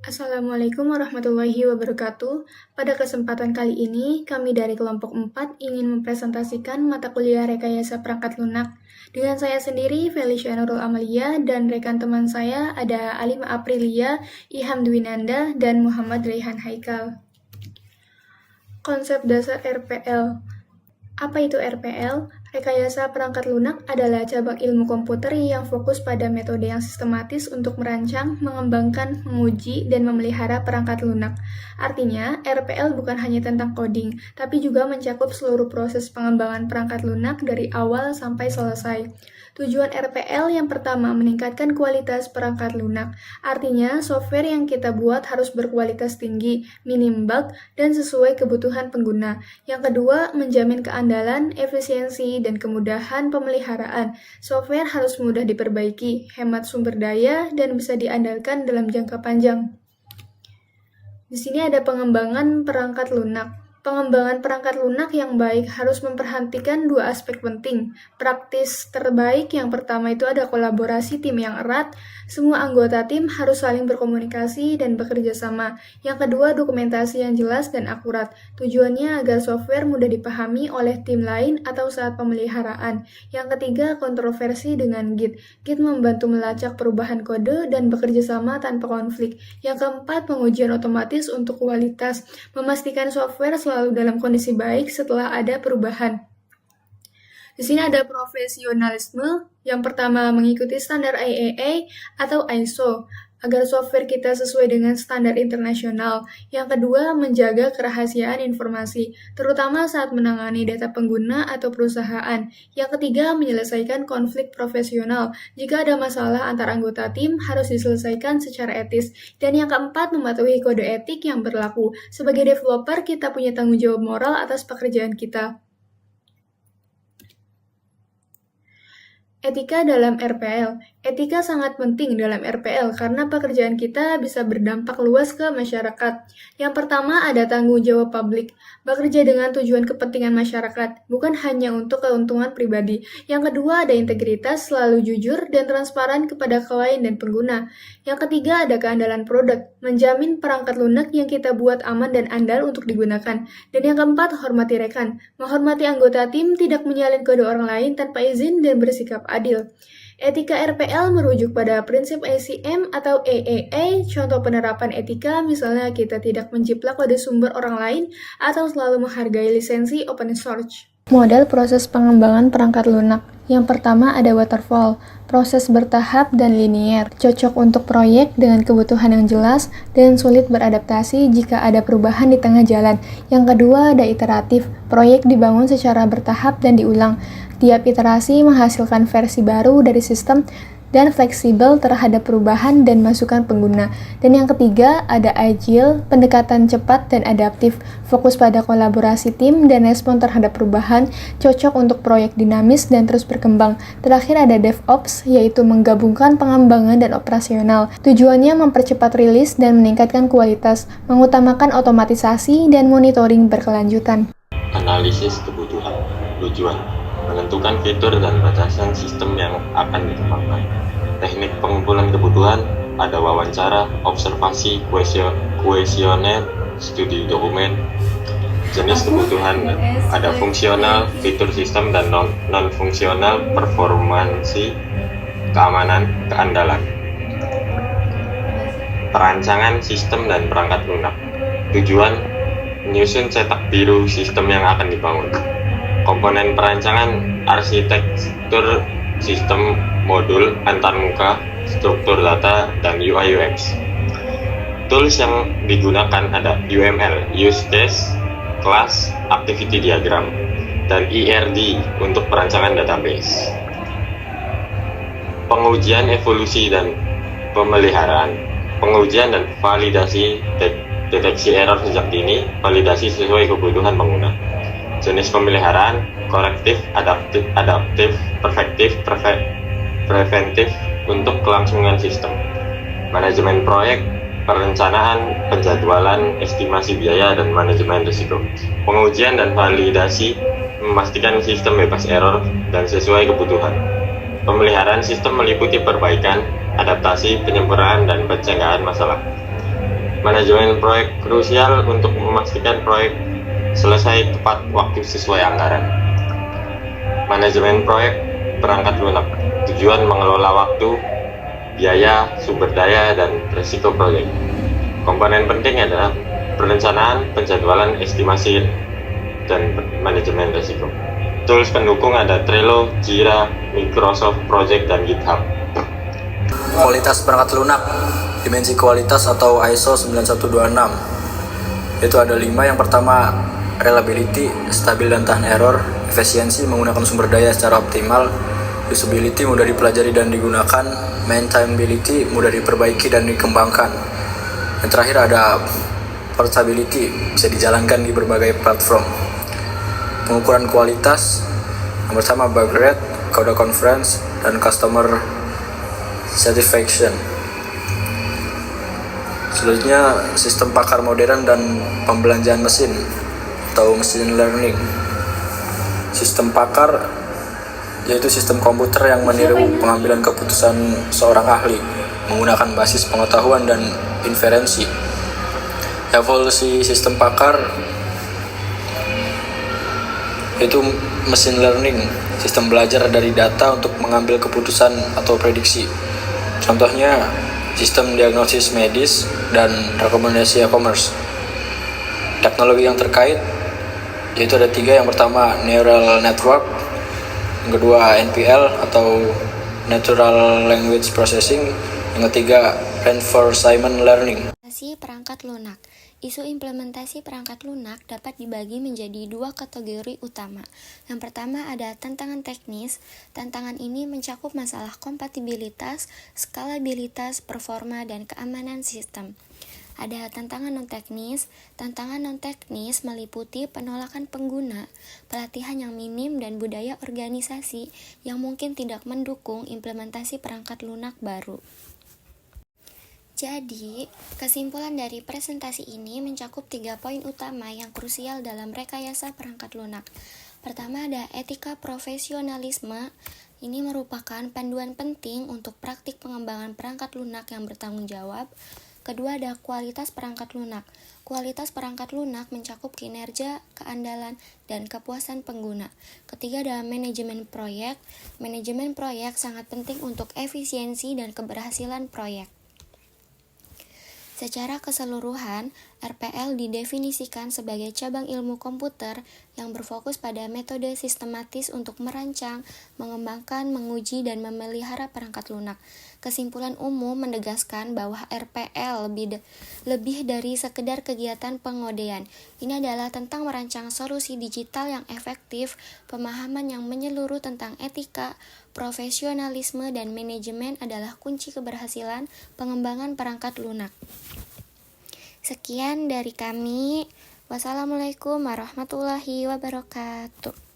Assalamualaikum warahmatullahi wabarakatuh. Pada kesempatan kali ini, kami dari kelompok 4 ingin mempresentasikan mata kuliah Rekayasa Perangkat Lunak. Dengan saya sendiri, Felicia Nurul Amalia, dan rekan teman saya ada Alima Aprilia, Iham Dwinanda, dan Muhammad Raihan Haikal. Konsep dasar RPL. Apa itu RPL? Rekayasa perangkat lunak adalah cabang ilmu komputer yang fokus pada metode yang sistematis untuk merancang, mengembangkan, menguji, dan memelihara perangkat lunak. Artinya, RPL bukan hanya tentang coding, tapi juga mencakup seluruh proses pengembangan perangkat lunak dari awal sampai selesai. Tujuan RPL yang pertama meningkatkan kualitas perangkat lunak. Artinya, software yang kita buat harus berkualitas tinggi, minim bug, dan sesuai kebutuhan pengguna. Yang kedua, menjamin keandalan, efisiensi, dan kemudahan pemeliharaan. Software harus mudah diperbaiki, hemat sumber daya, dan bisa diandalkan dalam jangka panjang. Di sini ada pengembangan perangkat lunak. Pengembangan perangkat lunak yang baik harus memperhatikan dua aspek penting. Praktis terbaik yang pertama itu ada kolaborasi tim yang erat. Semua anggota tim harus saling berkomunikasi dan bekerja sama. Yang kedua, dokumentasi yang jelas dan akurat. Tujuannya agar software mudah dipahami oleh tim lain atau saat pemeliharaan. Yang ketiga, kontroversi dengan Git. Git membantu melacak perubahan kode dan bekerja sama tanpa konflik. Yang keempat, pengujian otomatis untuk kualitas. Memastikan software selalu dalam kondisi baik setelah ada perubahan. Di sini ada profesionalisme. Yang pertama, mengikuti standar IAA atau ISO agar software kita sesuai dengan standar internasional. Yang kedua, menjaga kerahasiaan informasi, terutama saat menangani data pengguna atau perusahaan. Yang ketiga, menyelesaikan konflik profesional. Jika ada masalah antar anggota tim, harus diselesaikan secara etis. Dan yang keempat, mematuhi kode etik yang berlaku. Sebagai developer, kita punya tanggung jawab moral atas pekerjaan kita. Etika dalam RPL. Etika sangat penting dalam RPL karena pekerjaan kita bisa berdampak luas ke masyarakat. Yang pertama ada tanggung jawab publik. Bekerja dengan tujuan kepentingan masyarakat, bukan hanya untuk keuntungan pribadi. Yang kedua ada integritas, selalu jujur dan transparan kepada klien dan pengguna. Yang ketiga ada keandalan produk, menjamin perangkat lunak yang kita buat aman dan andal untuk digunakan. Dan yang keempat, hormati rekan. Menghormati anggota tim, tidak menyalin kode orang lain tanpa izin dan bersikap adil. Etika RPL merujuk pada prinsip ACM atau AAA. Contoh penerapan etika misalnya kita tidak menjiplak kode sumber orang lain atau selalu menghargai lisensi open source. Model proses pengembangan perangkat lunak. Yang pertama ada waterfall, proses bertahap dan linier, cocok untuk proyek dengan kebutuhan yang jelas dan sulit beradaptasi jika ada perubahan di tengah jalan. Yang kedua ada iteratif, proyek dibangun secara bertahap dan diulang. Tiap iterasi menghasilkan versi baru dari sistem dan fleksibel terhadap perubahan dan masukan pengguna. Dan yang ketiga, ada agile, pendekatan cepat dan adaptif, fokus pada kolaborasi tim dan respon terhadap perubahan, cocok untuk proyek dinamis dan terus berkembang. Terakhir ada DevOps, yaitu menggabungkan pengembangan dan operasional. Tujuannya mempercepat rilis dan meningkatkan kualitas, mengutamakan otomatisasi dan monitoring berkelanjutan. Analisis kebutuhan, tujuan, menentukan fitur dan batasan sistem yang akan dikembangkan. Teknik pengumpulan kebutuhan, ada wawancara, observasi, kuesioner, studi dokumen. Jenis kebutuhan, ada fungsional, fitur sistem, dan non-fungsional, performansi, keamanan, keandalan. Perancangan sistem dan perangkat lunak. Tujuan, menyusun cetak biru sistem yang akan dibangun. Komponen perancangan, arsitektur sistem, modul, antarmuka, struktur data, dan UI UX. Tools yang digunakan ada UML, Use Case, Class, Activity Diagram, dan ERD untuk perancangan database. Pengujian evolusi dan pemeliharaan, pengujian dan validasi, deteksi error sejak dini, validasi sesuai kebutuhan pengguna. Jenis pemeliharaan, korektif, adaptif, preventif untuk kelangsungan sistem. Manajemen proyek, perencanaan, penjadwalan, estimasi biaya, dan manajemen risiko. Pengujian dan validasi, memastikan sistem bebas error dan sesuai kebutuhan. Pemeliharaan sistem meliputi perbaikan, adaptasi, penyempurnaan, dan pencegahan masalah. Manajemen proyek krusial untuk memastikan proyek selesai tepat waktu sesuai anggaran. Manajemen proyek perangkat lunak. Tujuan mengelola waktu, biaya, sumber daya, dan risiko proyek. Komponen penting adalah perencanaan, penjadwalan, estimasi, dan manajemen risiko. Tools pendukung ada Trello, Jira, Microsoft Project, dan GitHub. Kualitas perangkat lunak, dimensi kualitas atau ISO 9126. Itu ada 5. Yang pertama, reliability, stabil dan tahan error, efisiensi, menggunakan sumber daya secara optimal, usability, mudah dipelajari dan digunakan, maintainability, mudah diperbaiki dan dikembangkan. Yang terakhir ada portability, bisa dijalankan di berbagai platform. Pengukuran kualitas, yang pertama bug rate, code conference, dan customer satisfaction. Selanjutnya, sistem pakar modern dan pembelanjaan mesin atau machine learning. Sistem pakar yaitu sistem komputer yang meniru pengambilan keputusan seorang ahli menggunakan basis pengetahuan dan inferensi. Evolusi sistem pakar yaitu machine learning, sistem belajar dari data untuk mengambil keputusan atau prediksi. Contohnya, sistem diagnosis medis dan rekomendasi e-commerce. Teknologi yang terkait yaitu ada 3. Yang pertama, neural network. Yang kedua, NPL atau natural language processing. Yang ketiga, reinforcement learning. Perangkat lunak. Isu implementasi perangkat lunak dapat dibagi menjadi 2 kategori utama. Yang pertama ada tantangan teknis. Tantangan ini mencakup masalah kompatibilitas, skalabilitas, performa, dan keamanan sistem. Ada tantangan non-teknis. Tantangan non-teknis meliputi penolakan pengguna, pelatihan yang minim, dan budaya organisasi yang mungkin tidak mendukung implementasi perangkat lunak baru. Jadi, kesimpulan dari presentasi ini mencakup 3 poin utama yang krusial dalam rekayasa perangkat lunak. Pertama ada etika profesionalisme. Ini merupakan panduan penting untuk praktik pengembangan perangkat lunak yang bertanggung jawab. Kedua ada kualitas perangkat lunak. Kualitas perangkat lunak mencakup kinerja, keandalan, dan kepuasan pengguna. Ketiga ada manajemen proyek. Manajemen proyek sangat penting untuk efisiensi dan keberhasilan proyek. Secara keseluruhan, RPL didefinisikan sebagai cabang ilmu komputer yang berfokus pada metode sistematis untuk merancang, mengembangkan, menguji, dan memelihara perangkat lunak. Kesimpulan umum menegaskan bahwa RPL lebih dari sekedar kegiatan pengodean. Ini adalah tentang merancang solusi digital yang efektif, pemahaman yang menyeluruh tentang etika, profesionalisme, dan manajemen adalah kunci keberhasilan pengembangan perangkat lunak. Sekian dari kami. Wassalamualaikum warahmatullahi wabarakatuh.